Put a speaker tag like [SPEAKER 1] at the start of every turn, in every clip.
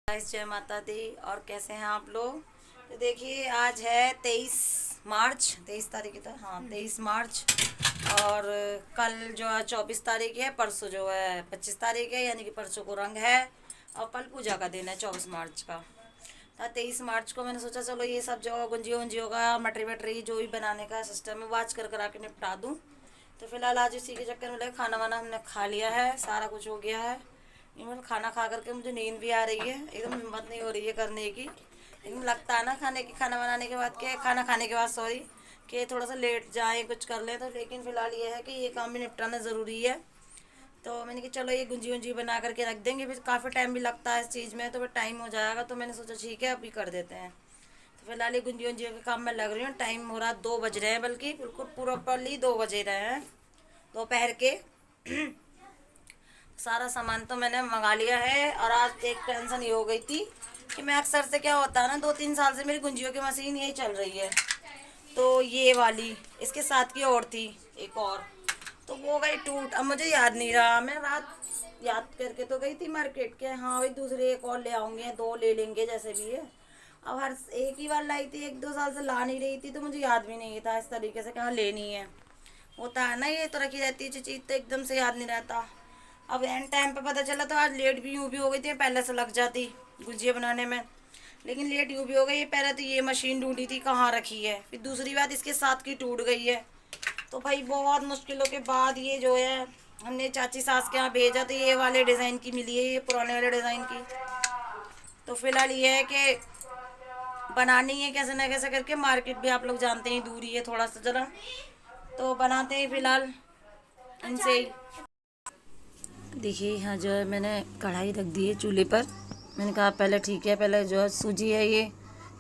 [SPEAKER 1] Guys, जय माता दी। और कैसे हैं आप लोग? तो देखिए, आज है 23 मार्च। 23 तारीख था, हाँ 23 मार्च। और कल जो है 24 तारीख है, परसों जो है 25 तारीख है, यानी कि परसों को रंग है। और कल पूजा का दिन है 24 मार्च का। तो 23 मार्च को मैंने सोचा चलो ये सब जो गुंजियों वुंजियों का मटरी वटरी जो भी बनाने का सिस्टम है वो आज कर करा के निपटा दूँ। तो फिलहाल आज इसी के चक्कर में लगे। खाना वाना हमने खा लिया है, सारा कुछ हो गया है। इवन खाना खा करके मुझे नींद भी आ रही है, एकदम हिम्मत नहीं हो रही है करने की। लेकिन लगता है ना खाना बनाने के बाद के खाना खाने के बाद सॉरी कि थोड़ा सा लेट जाए कुछ कर लें। तो लेकिन फ़िलहाल ये है कि ये काम भी निपटाना ज़रूरी है। तो मैंने कि चलो ये गुंजी उंजी बना करके रख देंगे, फिर काफ़ी टाइम भी लगता है इस चीज़ में, तो फिर टाइम हो जाएगा। तो मैंने सोचा ठीक है अभी कर देते हैं। तो फिलहाल ये गुंजी उंजी के काम में लग रही हूँ। टाइम हो रहा 2 बज रहे हैं, बल्कि बिल्कुल प्रॉपरली 2 बजे रहे हैं दोपहर के। सारा सामान तो मैंने मंगा लिया है। और आज एक टेंशन ये हो गई थी कि मैं अक्सर से क्या होता है ना, 2-3 साल से मेरी गुंजियों की मशीन यही चल रही है। तो ये वाली इसके साथ की और थी एक और, तो वो गई टूट। अब मुझे याद नहीं रहा, मैं रात याद करके तो गई थी मार्केट के, हाँ भाई दूसरी एक और ले आऊँगे, 2 ले लेंगे जैसे भी है। अब हर एक ही बार लाई थी, 1-2 साल से ला नहीं रही थी, तो मुझे याद भी नहीं था इस तरीके से कहाँ लेनी है। होता है ना, ये तो रखी रहती है चीज़ तो एकदम से याद नहीं रहता। अब एंड टाइम पे पता चला तो आज लेट भी यूँ भी हो गई थी, पहले से लग जाती गुजिया बनाने में। लेकिन लेट यूँ भी हो गई। पहले तो ये मशीन ढूंढी थी कहाँ रखी है, फिर दूसरी बात इसके साथ की टूट गई है। तो भाई बहुत मुश्किलों के बाद ये जो है हमने चाची सास के यहाँ भेजा, तो ये वाले डिज़ाइन की मिली है, ये पुराने वाले डिज़ाइन की। तो फिलहाल ये है कि बनानी है कैसे ना कैसे करके। मार्केट भी आप लोग जानते हैं दूरी है थोड़ा सा ज़रा, तो बनाते हैं फिलहाल इनसे ही। देखिए यहाँ जो है मैंने कढ़ाई रख दी है चूल्हे पर। मैंने कहा पहले ठीक है, पहले जो है सूजी है ये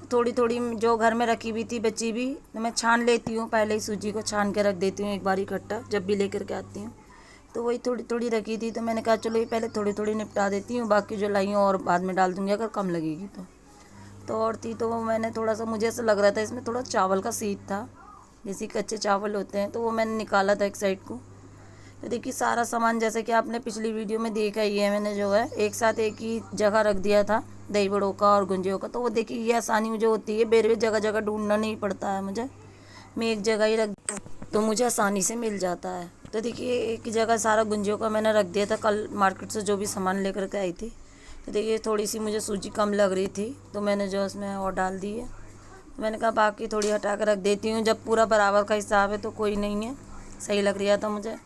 [SPEAKER 1] तो थोड़ी थोड़ी जो घर में रखी हुई थी बची भी, तो मैं छान लेती हूँ। पहले ही सूजी को छान के रख देती हूँ एक बार इकट्ठा, जब भी लेकर के आती हूँ। तो वही थोड़ी थोड़ी रखी थी, तो मैंने कहा चलो ये पहले थोड़ी थोड़ी निपटा देती हूँ, बाकी जो लाई हूँ और बाद में डाल दूँगी अगर कम लगेगी तो और थी। तो वो मैंने थोड़ा सा, मुझे ऐसा लग रहा था इसमें थोड़ा चावल का सीध था, जैसे कच्चे चावल होते हैं, तो वो मैंने निकाला था एक साइड को। तो देखिए सारा सामान जैसे कि आपने पिछली वीडियो में देखा ही है, मैंने जो है एक साथ एक ही जगह रख दिया था दही बड़ों का और गुंजियों का। तो वो देखिए ये आसानी मुझे होती है, बेर बेर जगह जगह ढूंढना नहीं पड़ता है मुझे, मैं एक जगह ही रख तो मुझे आसानी से मिल जाता है। तो देखिए एक जगह सारा गुंजियों का मैंने रख दिया था कल मार्केट से जो भी सामान लेकर के आई थी। तो देखिए थोड़ी सी मुझे सूजी कम लग रही थी, तो मैंने जो उसमें और डाल दी है। मैंने कहा बाकी थोड़ी हटा कर रख देती हूँ, जब पूरा बराबर का हिसाब है तो कोई नहीं है, सही लग रहा था मुझे।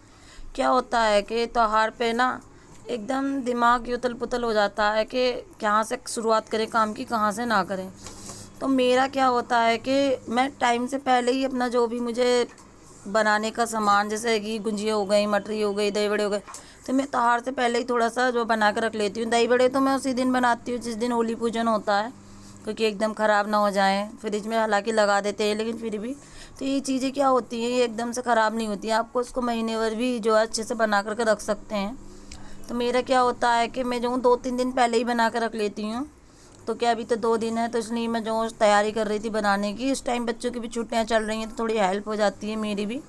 [SPEAKER 1] क्या होता है कि त्योहार पे ना एकदम दिमाग उतल पुतल हो जाता है कि कहाँ से शुरुआत करें काम की, कहाँ से ना करें। तो मेरा क्या होता है कि मैं टाइम से पहले ही अपना जो भी मुझे बनाने का सामान, जैसे कि गुंजिया हो गई, मटरी हो गई, दही बड़े हो गए, तो मैं त्योहार से पहले ही थोड़ा सा जो बना कर रख लेती हूँ। दही बड़े तो मैं उसी दिन बनाती हूँ जिस दिन होली पूजन होता है, क्योंकि एकदम ख़राब ना हो जाए। फ्रिज में हालांकि लगा देते हैं लेकिन फिर भी, तो ये चीज़ें क्या होती हैं, ये एकदम से ख़राब नहीं होती हैं, आपको इसको महीने भर भी जो है अच्छे से बना करके रख सकते हैं। तो मेरा क्या होता है कि मैं जो 2-3 दिन पहले ही बना कर रख लेती हूँ। तो क्या अभी तो 2 दिन है, तो इसलिए मैं जो तैयारी कर रही थी बनाने की, इस टाइम बच्चों की भी छुट्टियाँ चल रही हैं तो थोड़ी हेल्प हो जाती है मेरी भी,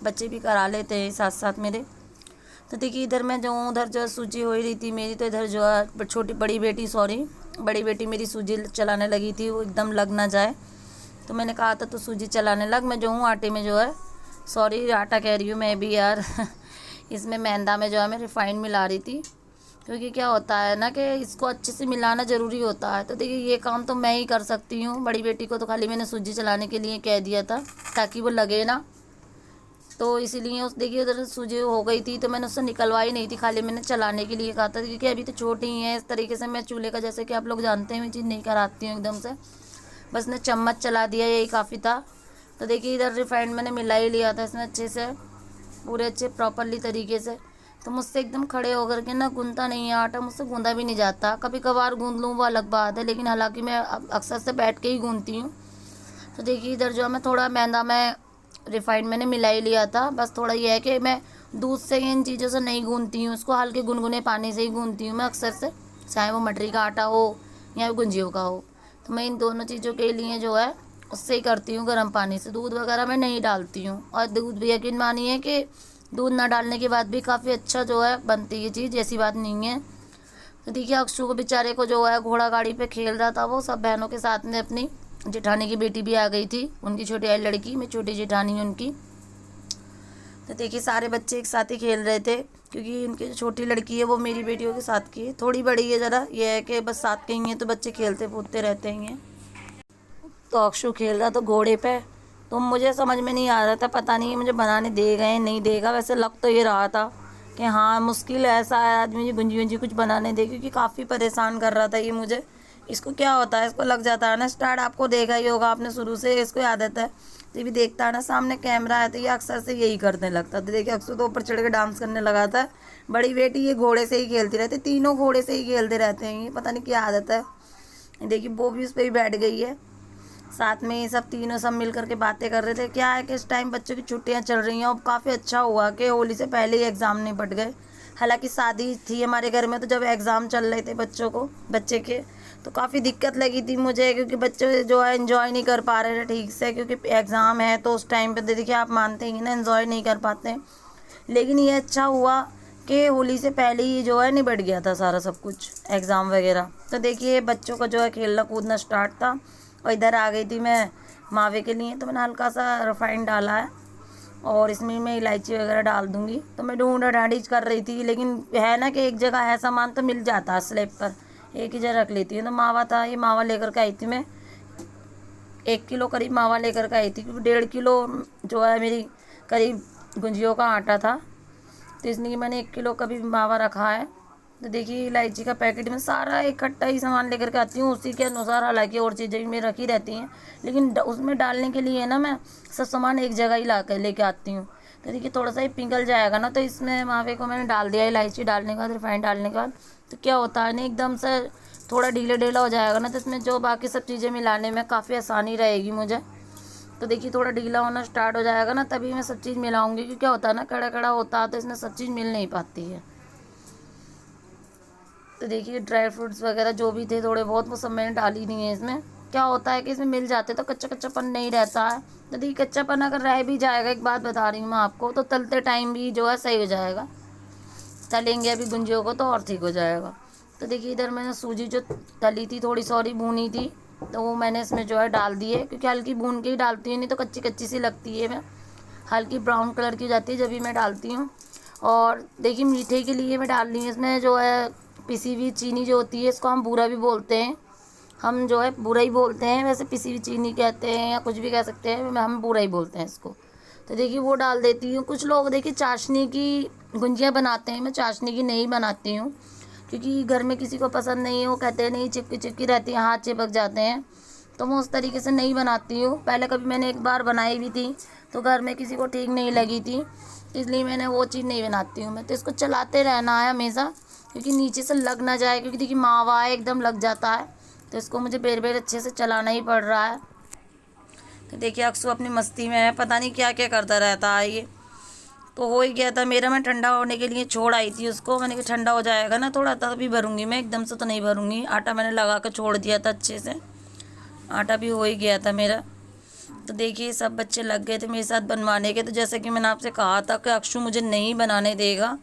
[SPEAKER 1] बच्चे भी करा लेते हैं साथ साथ मेरे। तो देखिए इधर मैं जो उधर जो सूजी हो रही थी मेरी, तो इधर जो है बड़ी बेटी मेरी सूजी चलाने लगी थी, वो एकदम लग ना जाए। तो मैंने कहा था तो सूजी चलाने लग। मैं जो हूँ आटे में जो है, सॉरी आटा कह रही हूँ मैं भी यार इसमें मैदा में जो है मैं रिफ़ाइंड मिला रही थी, क्योंकि क्या होता है ना कि इसको अच्छे से मिलाना ज़रूरी होता है। तो देखिए ये काम तो मैं ही कर सकती हूँ, बड़ी बेटी को तो खाली मैंने सूजी चलाने के लिए कह दिया था ताकि वो लगे ना। तो इसीलिए उस देखिए उधर सूजी हो गई थी, तो मैंने उससे निकलवाई नहीं थी, खाली मैंने चलाने के लिए कहा था, क्योंकि अभी तो छोटी ही है। इस तरीके से मैं चूल्हे का, जैसे कि आप लोग जानते हैं, मैं चीज़ नहीं कराती हूँ एकदम से, बस ने चम्मच चला दिया, यही काफ़ी था। तो देखिए इधर रिफाइंड मैंने मिला ही लिया था इसमें अच्छे से, पूरे अच्छे प्रॉपरली तरीके से। तो मुझसे एकदम खड़े होकर के ना गूंदता नहीं है आटा, मुझसे गूंदा भी नहीं जाता। कभी कभार गूंद लूँ वो अलग बात है, लेकिन हालांकि मैं अक्सर से बैठ के ही गूंदती हूँ। तो देखिए इधर जो है मैं थोड़ा मैदा में रिफाइंड मैंने मिला ही लिया था। बस थोड़ा ये है कि मैं दूध से इन चीज़ों से नहीं गूंदती हूँ, उसको हल्के गुनगुने पानी से ही गूंदती हूँ मैं अक्सर से, चाहे वो मटरी का आटा हो या गुंजियों का हो। तो मैं इन दोनों चीज़ों के लिए जो है उससे ही करती हूँ, गर्म पानी से। दूध वगैरह मैं नहीं डालती हूँ, और दूध भी यकीन मानिए कि दूध ना डालने के बाद भी काफ़ी अच्छा जो है बनती है चीज़, ऐसी बात नहीं है। तो देखिए अक्षु को बेचारे को जो है घोड़ा गाड़ी पे खेल रहा था वो, सब बहनों के साथ में। अपनी जेठानी की बेटी भी आ गई थी, उनकी छोटी आई लड़की, मैं छोटी जेठानी है उनकी। तो देखिए सारे बच्चे एक साथ ही खेल रहे थे, क्योंकि उनकी जो छोटी लड़की है वो मेरी बेटियों के साथ की है, थोड़ी बड़ी है ज़रा, ये है कि बस साथ के ही हैं, तो बच्चे खेलते कूदते रहते ही हैं। तो अक्षु खेल रहा था घोड़े पे, तो मुझे समझ में नहीं आ रहा था, पता नहीं मुझे बनाने देगा या नहीं देगा। वैसे लग तो ये रहा था कि हाँ मुश्किल ऐसा है आदमी जी गुंजी गुंजी कुछ बनाने दे, क्योंकि काफ़ी परेशान कर रहा था ये मुझे। इसको क्या होता है, इसको लग जाता है ना स्टार्ट, आपको देखा ही होगा आपने शुरू से, इसको आदत है। तो भी देखता है ना सामने कैमरा है तो ये अक्सर से यही करने लगता था। देखिए अक्सर तो ऊपर चढ़ के डांस करने लगा था। बड़ी बेटी ये घोड़े से ही खेलती रहती, तीनों घोड़े से ही खेलते रहते हैं, ये पता नहीं क्या आदत है। देखिए वो भी उस पर ही बैठ गई है, साथ में ये सब तीनों सब मिल करके बातें कर रहे थे। क्या है कि इस टाइम बच्चों की छुट्टियां चल रही हैं, और काफ़ी अच्छा हुआ कि होली से पहले ही एग्ज़ाम निपट गए। हालांकि शादी थी हमारे घर में, तो जब एग्ज़ाम चल रहे थे बच्चे के, तो काफ़ी दिक्कत लगी थी मुझे, क्योंकि बच्चे जो है एंजॉय नहीं कर पा रहे थे ठीक से, क्योंकि एग्ज़ाम है तो उस टाइम पे देखिए आप मानते ही ना एंजॉय नहीं कर पाते हैं। लेकिन ये अच्छा हुआ कि होली से पहले ही जो है निपट गया था सारा सब कुछ एग्ज़ाम वगैरह। तो देखिए बच्चों का जो है खेलना कूदना स्टार्ट था, और इधर आ गई थी मैं मावे के लिए। तो मैंने हल्का सा रिफाइंड डाला है, और इसमें मैं इलायची वगैरह डाल दूँगी। तो मैं ढूंढा ढांढीज कर रही थी, लेकिन है ना कि एक जगह है सामान तो मिल जाता है स्लैब पर, एक ही जगह रख लेती हूँ। तो मावा था, ये मावा लेकर के आई थी मैं, 1 किलो करीब मावा लेकर के आई थी, क्योंकि 1.5 किलो जो है मेरी करीब गुंजियों का आटा था, तो इसलिए मैंने 1 किलो का भी मावा रखा है। तो देखिए इलायची का पैकेट में सारा इकट्ठा ही सामान लेकर के आती हूँ, उसी के अनुसार। हालांकि और चीज़ें भी मेरी रखी रहती हैं, लेकिन उसमें डालने के लिए ना मैं सब सामान एक जगह ही ला कर लेके आती हूँ। तो देखिए थोड़ा सा ही पिघल जाएगा ना, तो इसमें मावे को मैंने डाल दिया, इलायची डालने के बाद, रिफाइंड डालने के बाद। तो क्या होता है ना एकदम से थोड़ा ढीला ढीला हो जाएगा ना, तो इसमें जो बाकी सब चीज़ें मिलाने में काफ़ी आसानी रहेगी मुझे। तो देखिए थोड़ा ढीला होना स्टार्ट हो जाएगा ना, तभी मैं सब चीज़ मिलाऊंगी, क्योंकि क्या होता है ना कड़ा कड़ा होता है तो इसमें सब चीज़ मिल नहीं पाती है। तो देखिए ड्राई फ्रूट्स वगैरह जो भी थे थोड़े बहुत, वो सब मैंने डाली नहीं है इसमें। क्या होता है कि इसमें मिल जाते तो कच्चा कच्चापन नहीं रहता है। तो देखिए कच्चापन अगर रह भी जाएगा, एक बात बता रही हूँ मैं आपको, तो तलते टाइम भी जो है सही हो जाएगा। तलेंगे अभी गुंजियों को तो और ठीक हो जाएगा। तो देखिए इधर मैंने सूजी जो तली थी थोड़ी सॉरी भूनी थी, तो वो मैंने इसमें जो है डाल दी है, क्योंकि हल्की भून के ही डालती हूँ, नहीं तो कच्ची कच्ची सी लगती है। मैं हल्की ब्राउन कलर की हो जाती है जब भी मैं डालती हूँ। और देखिए मीठे के लिए मैं डाल रही हूँ इसमें जो है पिसी हुई चीनी जो होती है, इसको हम बूरा भी बोलते हैं, हम जो है बूरा ही बोलते हैं, वैसे पिसी हुई चीनी कहते हैं या कुछ भी कह सकते हैं, हम बूरा ही बोलते हैं इसको। तो देखिए वो डाल देती हूँ। कुछ लोग देखिए चाशनी की गुंजियाँ बनाते हैं, मैं चाशनी की नहीं बनाती हूँ, क्योंकि घर में किसी को पसंद नहीं है, वो कहते हैं नहीं चिपकी चिपकी रहती है, हाथ चिपक जाते हैं, तो मैं उस तरीके से नहीं बनाती हूँ। पहले कभी मैंने एक बार बनाई भी थी, तो घर में किसी को ठीक नहीं लगी थी, इसलिए मैंने वो चीज़ नहीं बनाती हूँ मैं। तो इसको चलाते रहना है हमेशा, क्योंकि नीचे से लग ना जाए, क्योंकि देखिए मावा एकदम लग जाता है, तो इसको मुझे बेर बेर अच्छे से चलाना ही पड़ रहा है। तो देखिए अक्सू अपनी मस्ती में है, पता नहीं क्या क्या करता रहता है ये। तो हो ही गया था मेरा, मैं ठंडा होने के लिए छोड़ आई थी उसको, मैंने कहा ठंडा हो जाएगा ना थोड़ा तभी भरूंगी मैं, एकदम से तो नहीं भरूंगी। आटा मैंने लगा कर छोड़ दिया था अच्छे से, आटा भी हो ही गया था मेरा। तो देखिए सब बच्चे लग गए थे मेरे साथ बनवाने के। तो जैसे कि मैंने आपसे कहा था कि अक्षु मुझे नहीं बनाने देगा,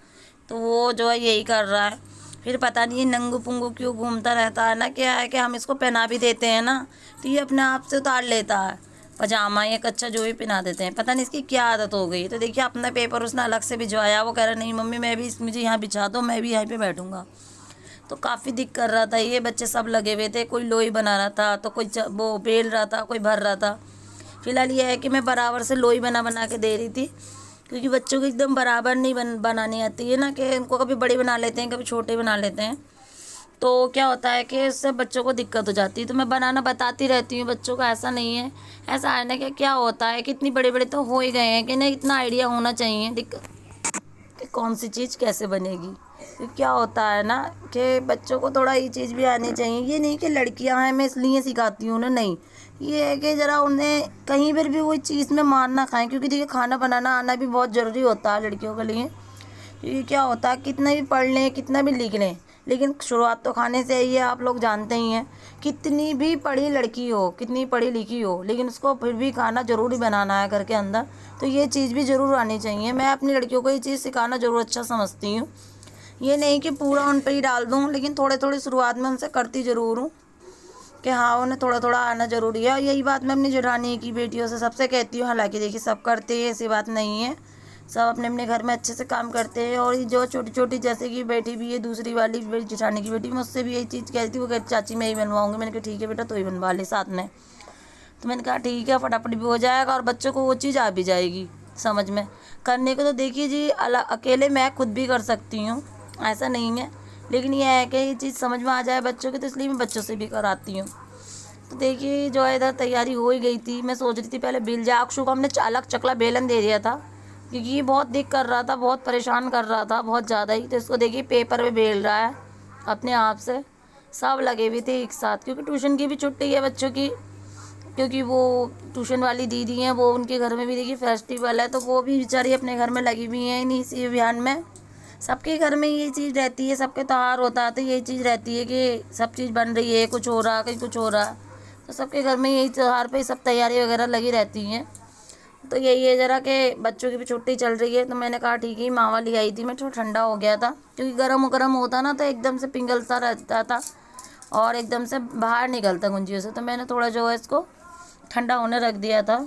[SPEAKER 1] तो वो जो है यही कर रहा है। फिर पता नहीं ये नंगू पुंगू क्यों घूमता रहता है ना, क्या है कि हम इसको पहना भी देते हैं ना, तो ये अपने आप से उतार लेता है पजामा या कच्चा जो भी पहना देते हैं, पता नहीं इसकी क्या आदत हो गई। तो देखिए अपना पेपर उसने अलग से भिजवाया, वो कह रहा नहीं मम्मी मैं भी मुझे यहाँ बिछा दो, मैं भी यहीं पे बैठूँगा। तो काफ़ी दिक्कत कर रहा था ये, बच्चे सब लगे हुए थे, कोई लोई बना रहा था, तो कोई वो बेल रहा था, कोई भर रहा था। फिलहाल ये है कि मैं बराबर से लोई बना बना के दे रही थी, क्योंकि बच्चों को एकदम बराबर नहीं बनानी आती है ना, कि उनको कभी बड़े बना लेते हैं कभी छोटे बना लेते हैं, तो क्या होता है कि इससे बच्चों को दिक्कत हो जाती है। तो मैं बनाना बताती रहती हूँ बच्चों को, ऐसा नहीं है, ऐसा है ना कि क्या होता है कि इतनी बड़े बड़े तो हो ही गए हैं कि नहीं, इतना आइडिया होना चाहिए दिक्कत कि कौन सी चीज़ कैसे बनेगी। तो क्या होता है ना कि बच्चों को थोड़ा ये चीज़ भी आनी चाहिए, ये नहीं कि लड़कियां हैं मैं इसलिए सिखाती हूँ ना, नहीं, ये है कि ज़रा उन्हें कहीं पर भी कोई चीज़ में मार ना खाएं, क्योंकि देखिए खाना बनाना आना भी बहुत ज़रूरी होता है लड़कियों के लिए। क्योंकि क्या होता है कितना भी पढ़ लें कितना भी लिख लें, लेकिन शुरुआत तो खाने से ही है, आप लोग जानते ही हैं। कितनी भी पढ़ी लड़की हो कितनी पढ़ी लिखी हो, लेकिन उसको फिर भी खाना ज़रूरी बनाना है घर के अंदर, तो ये चीज़ भी ज़रूर आनी चाहिए। मैं अपनी लड़कियों को ये चीज़ सिखाना ज़रूर अच्छा समझती हूँ, ये नहीं कि पूरा उन पर ही डाल दूँ, लेकिन थोड़े थोड़े शुरुआत में उनसे करती ज़रूर हूँ कि हाँ उन्हें थोड़ा थोड़ा आना ज़रूरी है। और यही बात मैं अपनी जेठानी की बेटियों से सबसे कहती हूँ। हालांकि देखिए सब करते हैं, ऐसी बात नहीं है, सब अपने अपने घर में अच्छे से काम करते हैं। और जो छोटी छोटी जैसे कि बेटी भी है, दूसरी वाली जेठानी की बेटी, मुझसे भी यही चीज़ कहती थी। वो कहती चाची मैं ही बनवाऊँगी। मैंने कहा ठीक है बेटा तो ही बनवा ले साथ में। तो मैंने कहा ठीक है, फटाफट भी हो जाएगा और बच्चों को वो चीज़ आ भी जाएगी समझ में। करने को तो देखिए जी अकेले मैं खुद भी कर सकती हूँ, ऐसा नहीं है, लेकिन ये है कि ये चीज़ समझ में आ जाए बच्चों की, तो इसलिए मैं बच्चों से भी कराती हूँ। तो देखिए जो है इधर तैयारी हो ही गई थी। मैं सोच रही थी पहले बेल जाए। अक्षु को हमने अलग चकला बेलन दे दिया था क्योंकि ये बहुत दिक्कत कर रहा था, बहुत परेशान कर रहा था, बहुत ज़्यादा ही। तो इसको देखिए पेपर पे बेल रहा है अपने आप से। सब लगे हुए थे एक साथ, क्योंकि ट्यूशन की भी छुट्टी है बच्चों की, क्योंकि वो ट्यूशन वाली दीदी हैं, वो उनके घर में भी देखिए फेस्टिवल है, तो वो भी बेचारी अपने घर में लगी हुई हैं इन्हीं इसी अभियान में। सबके घर में ये चीज़ रहती है, सबके त्योहार होता है तो ये चीज़ रहती है कि सब चीज़ बन रही है, कुछ हो रहा है कहीं कुछ हो रहा है, तो सबके घर में यही त्योहार पे सब तैयारी वगैरह लगी रहती हैं। तो यही है ज़रा कि बच्चों की भी छुट्टी चल रही है, तो मैंने कहा ठीक है मावा ले आई थी मैं, थोड़ा ठंडा हो गया था, क्योंकि गर्म गर्म होता ना तो एकदम से पिघलता रहता था और एकदम से बाहर निकलता गुंजियों से। तो मैंने थोड़ा जो है इसको ठंडा होने रख दिया था।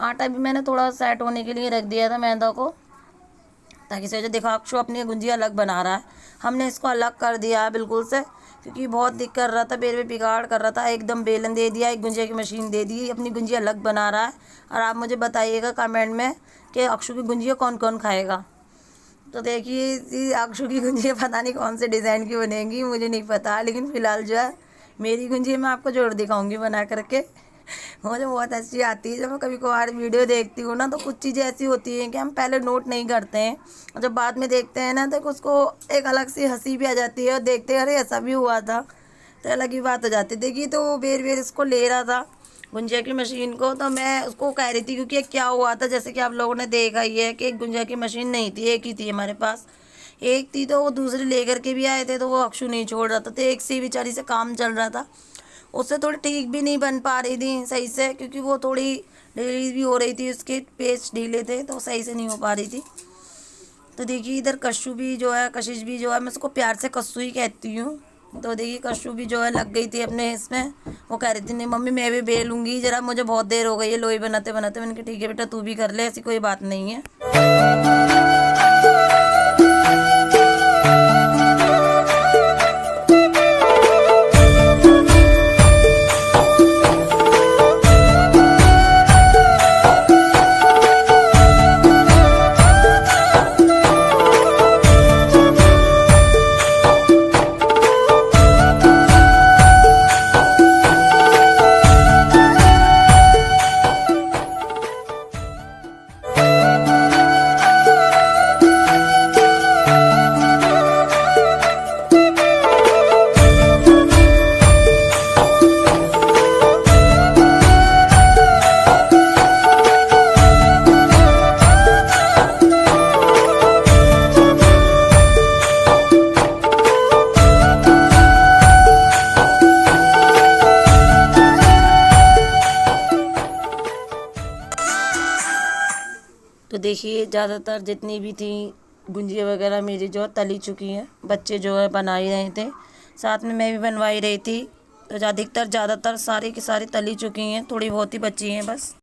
[SPEAKER 1] आटा भी मैंने थोड़ा सेट होने के लिए रख दिया था मैदा को, ताकि से देखो अक्षु अपनी गुंजिया अलग बना रहा है, हमने इसको अलग कर दिया है बिल्कुल से, क्योंकि बहुत दिक्कत कर रहा था, बेल में बिगाड़ कर रहा था। एकदम बेलन दे दिया, एक गुंजिया की मशीन दे दी, अपनी गुंजिया अलग बना रहा है। और आप मुझे बताइएगा कमेंट में कि अक्षु की गुंजिया कौन कौन खाएगा। तो देखिए अक्षु की गुंजिया पता नहीं कौन से डिज़ाइन की बनेगी, मुझे नहीं पता, लेकिन फ़िलहाल जो है मेरी गुंजिया मैं आपको ज़रूर दिखाऊंगी बना करके। मुझे बहुत अच्छी आती है। जब मैं कभी कभार वीडियो देखती हूँ ना, तो कुछ चीज़ें ऐसी होती हैं कि हम पहले नोट नहीं करते हैं, और जब बाद में देखते हैं ना तो उसको एक अलग सी हंसी भी आ जाती है, और देखते हैं अरे ऐसा भी हुआ था, तो अलग ही बात हो जाती है। देखिए तो बेर बेर इसको ले रहा था गुंजिया की मशीन को, तो मैं उसको कह रही थी, क्योंकि क्या हुआ था जैसे कि आप लोगों ने देखा ही है कि एक गुंजिया की मशीन नहीं थी, एक ही थी हमारे पास। एक थी तो वो दूसरी लेकर के भी आए थे, तो वो अक्षु नहीं छोड़ रहा था, तो एक सी बेचारी से काम चल रहा था, उससे थोड़ी ठीक भी नहीं बन पा रही थी सही से, क्योंकि वो थोड़ी ढीली भी हो रही थी, उसके पेच ढीले थे तो सही से नहीं हो पा रही थी। तो देखिए इधर कशु भी जो है, कशिश भी जो है, मैं उसको प्यार से कस्सू ही कहती हूँ। तो देखिए कशु भी जो है लग गई थी अपने इसमें, वो कह रही थी नहीं मम्मी मैं भी बेलूँगी, ज़रा मुझे बहुत देर हो गई है लोई बनाते बनाते। मैंने कहा ठीक है बेटा तू भी कर ले, ऐसी कोई बात नहीं है। तो देखिए ज़्यादातर जितनी भी थी गुंजिया वगैरह मेरी जो तली चुकी हैं, बच्चे जो है बना ही रहे थे, साथ में मैं भी बनवाई रही थी। तो अधिकतर ज़्यादातर सारी की सारी तली चुकी हैं, थोड़ी बहुत ही बची हैं बस।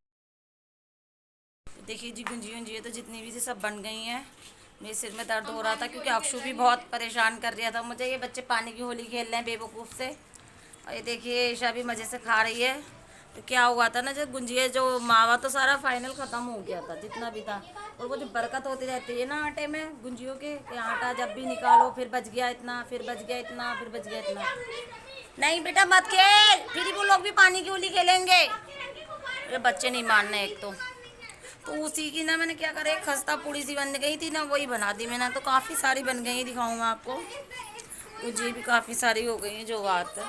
[SPEAKER 1] तो देखिए जी गुंजिया तो जितनी भी थी सब बन गई हैं। मेरे सिर में दर्द हो रहा था क्योंकि अक्षु भी बहुत परेशान कर दिया था मुझे। ये बच्चे पानी की होली खेल रहे हैं बेवकूफ़ से, और ये देखिए ईशा भी मज़े से खा रही है। तो क्या हुआ था ना, जब गुंजिया जो मावा तो सारा फाइनल ख़त्म हो गया था जितना भी था, और वो जो बरकत होती रहती है ना आटे में गुंजियों के, आटा जब भी निकालो फिर बच गया इतना, फिर बच गया इतना, फिर बच गया इतना। नहीं बेटा मत खेल, फिर वो लोग भी पानी की होली खेलेंगे। ये बच्चे नहीं मानने एक तो उसी की ना मैंने क्या करा, एक खस्ता पूड़ी सी बन गई थी ना, वही बना दी मैंने। तो काफ़ी सारी बन गई, दिखाऊँ मैं आपको। गुंजिया भी काफ़ी सारी हो गई हैं, जो बात है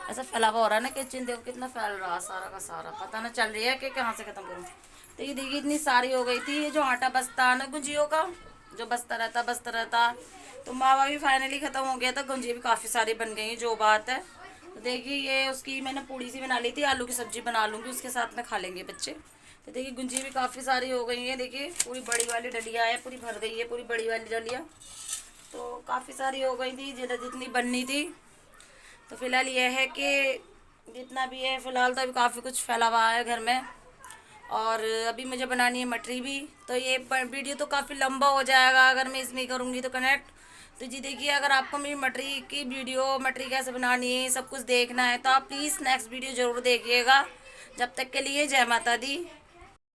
[SPEAKER 1] ऐसा फैला हुआ हो रहा है ना किचन, देखो कितना फैल रहा है सारा का सारा, पता ना चल रही है कि कहाँ से ख़त्म करूँ। तो ये देखिए इतनी सारी हो गई थी। ये जो आटा बचता है ना गुंजियों का, जो बचता रहता, तो मावा भी फाइनली ख़त्म हो गया था, गुंजिया भी काफ़ी सारी बन गई, जो बात है। तो देखिए ये उसकी मैंने पूड़ी सी बना ली थी, आलू की सब्ज़ी बना लूँगी, उसके साथ में खा लेंगे बच्चे। तो देखिए गुंजिया भी काफ़ी सारी हो गई है, देखिए पूरी बड़ी वाली डलिया है, पूरी भर गई है पूरी बड़ी वाली डलिया। तो काफ़ी सारी हो गई थी जितनी बननी थी। तो फिलहाल ये है कि जितना भी है फ़िलहाल तो अभी काफ़ी कुछ फैला हुआ है घर में। और अभी मुझे बनानी है मटरी भी। तो ये वीडियो तो काफ़ी लंबा हो जाएगा अगर मैं इसमें करूँगी तो कनेक्ट। तो जी देखिए, अगर आपको मेरी मटरी की वीडियो, मटरी कैसे बनानी है, सब कुछ देखना है तो आप प्लीज़ नेक्स्ट वीडियो ज़रूर देखिएगा। जब तक के लिए जय माता दी।